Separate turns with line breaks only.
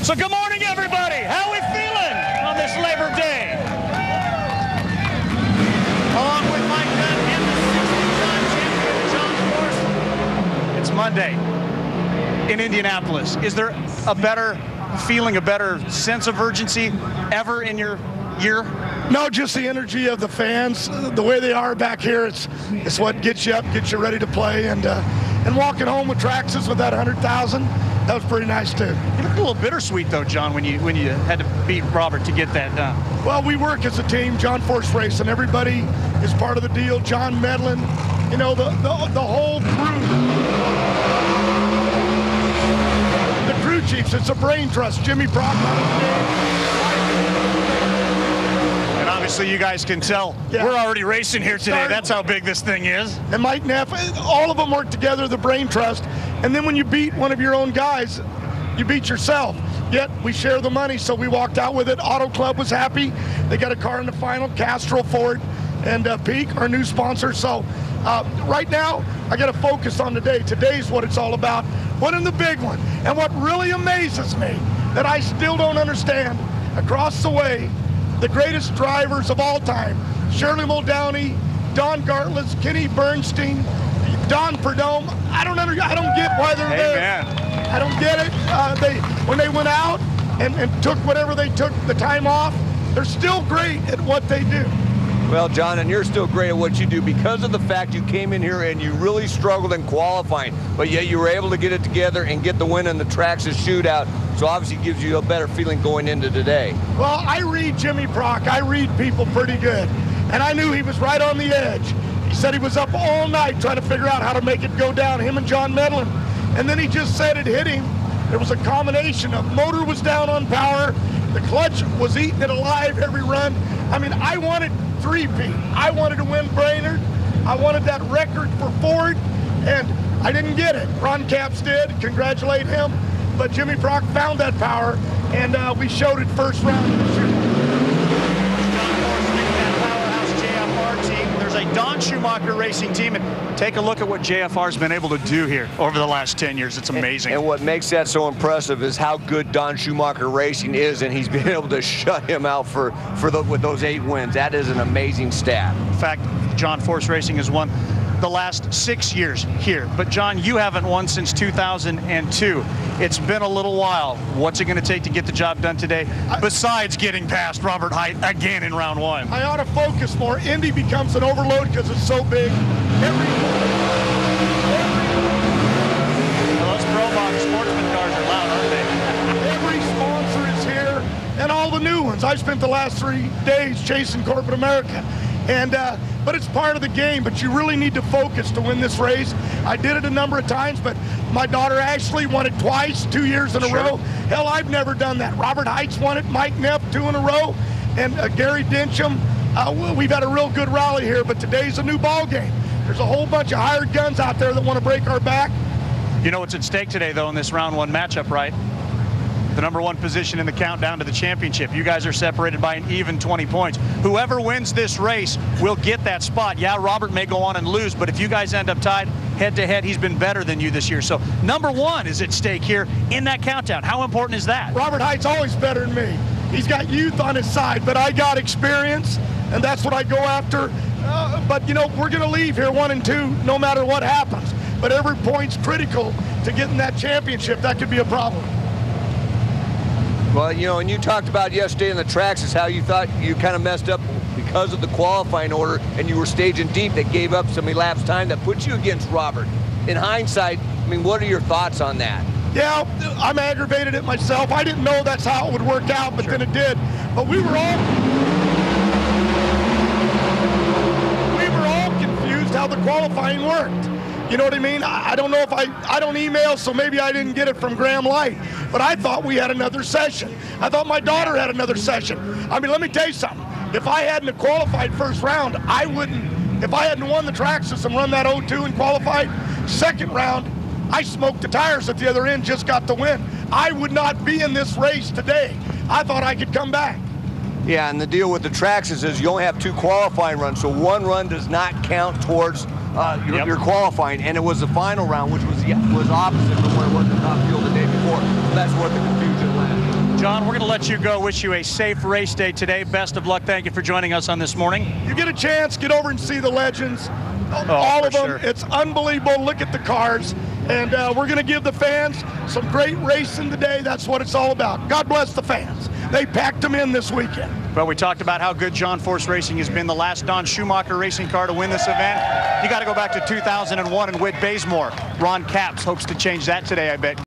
So good morning, everybody. How we feeling on this Labor Day? Along with Mike Dunn and the 60-time champion, John Force. It's Monday in Indianapolis. Is there a better feeling, a better sense of urgency ever in your year?
No, just the energy of the fans, the way they are back here. It's what gets you up, gets you ready to play, and walking home with Traxxas with that 100,000. That was pretty nice too.
You look a little bittersweet though, John, when you had to beat Robert to get that done.
Well, we work as a team. John Force Racing, everybody is part of the deal. John Medlin, you know, the whole crew. The crew chiefs, it's a brain trust. Jimmy Brock.
And obviously you guys can tell we're already racing here today. That's how big this thing is.
And Mike Neff, all of them work together, the brain trust. And then when you beat one of your own guys, you beat yourself. Yet we share the money, so we walked out with it. Auto Club was happy. They got a car in the final, Castrol, Ford, and Peak, our new sponsor. So right now, I got to focus on today. Today's what it's all about. Winning the big one. And what really amazes me, that I still don't understand, across the way, the greatest drivers of all time, Shirley Muldowney, Don Gartless, Kenny Bernstein, Don Perdome. I don't get why they're there. I don't get it. When they went out and took whatever they took the time off, they're still great at what they do.
Well, John, and you're still great at what you do because of the fact you came in here and you really struggled in qualifying, but yet you were able to get it together and get the win in the Traxxas shootout. So obviously it gives you a better feeling going into today.
Well, I read Jimmy Brock. I read people pretty good. And I knew he was right on the edge. He said he was up all night trying to figure out how to make it go down, him and John Medlin. And then he just said it hit him. There was a combination of motor was down on power, the clutch was eating it alive every run. I mean, I wanted three-peat. I wanted to win Brainerd. I wanted that record for Ford, and I didn't get it. Ron Capps did. Congratulate him. But Jimmy Brock found that power, and we showed it first round of the shootout.
There's a Don Schumacher racing team, and take a look at what JFR's been able to do here over the last 10 years. It's amazing.
And what makes that so impressive is how good Don Schumacher Racing is, and he's been able to shut him out with those 8 wins. That is an amazing stat.
In fact, John Force Racing has won the last 6 years here. But John, you haven't won since 2002. It's been a little while. What's it going to take to get the job done today, besides getting past Robert Hight again in round 1?
I ought to focus more. Indy becomes an overload because it's so big.
Those Pro Box sportsman cars are loud, aren't they?
Every sponsor is here, and all the new ones. I spent the last 3 days chasing corporate America. But it's part of the game, but you really need to focus to win this race. I did it a number of times, but my daughter Ashley won it twice, 2 years in a row. Hell, I've never done that. Robert Hight's won it, Mike Neff 2 in a row, and Gary Dincham. We've had a real good rally here, but today's a new ball game. There's a whole bunch of hired guns out there that want to break our back.
You know what's at stake today, though, in this round 1 matchup, right? The number 1 position in the countdown to the championship. You guys are separated by an even 20 points. Whoever wins this race will get that spot. Yeah, Robert may go on and lose, but if you guys end up tied head-to-head, he's been better than you this year. So number 1 is at stake here in that countdown. How important is that?
Robert Hight's always better than me. He's got youth on his side, but I got experience, and that's what I go after. But, you know, we're going to leave here 1 and 2 no matter what happens. But every point's critical to getting that championship. That could be a problem.
Well, you know, and you talked about yesterday in the Traxxas how you thought you kind of messed up because of the qualifying order, and you were staging deep that gave up some elapsed time that put you against Robert. In hindsight, I mean, what are your thoughts on that?
Yeah, I'm aggravated at myself. I didn't know that's how it would work out, but then it did. But we were all confused how the qualifying worked. You know what I mean? I don't know if I don't email, so maybe I didn't get it from Graham Light. But I thought we had another session. I thought my daughter had another session. I mean, let me tell you something. If I hadn't qualified first round, I wouldn't. If I hadn't won the Traxxas and run that 0-2 and qualified, second round, I smoked the tires at the other end, just got the win. I would not be in this race today. I thought I could come back.
Yeah, and the deal with the Traxxas is you only have 2 qualifying runs, so 1 run does not count towards your qualifying, and it was the final round, which was opposite from where it was the top field the day before. So that's what the confusion led.
John, we're going to let you go. Wish you a safe race day today. Best of luck. Thank you for joining us on this morning.
You get a chance, get over and see the legends. All of them.
Sure.
It's unbelievable. Look at the cars. And we're going to give the fans some great racing today. That's what it's all about. God bless the fans. They packed them in this weekend.
Well, we talked about how good John Force Racing has been, the last Don Schumacher racing car to win this event. You got to go back to 2001 and Whit Bazemore. Ron Capps hopes to change that today, I bet.